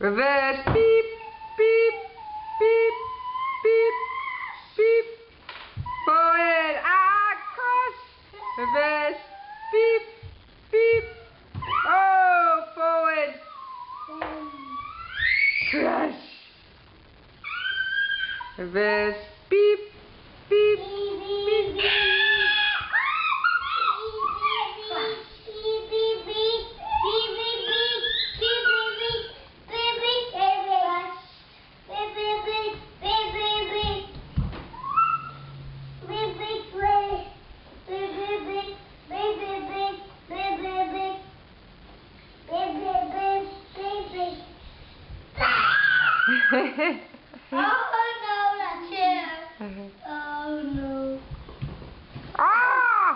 Reverse. Beep, beep, beep, beep, beep. Forward. Cross. Reverse. Beep, beep. Oh, forward. Crash. Reverse. Beep, beep, beep. Oh no, that chair. Oh no. Ah!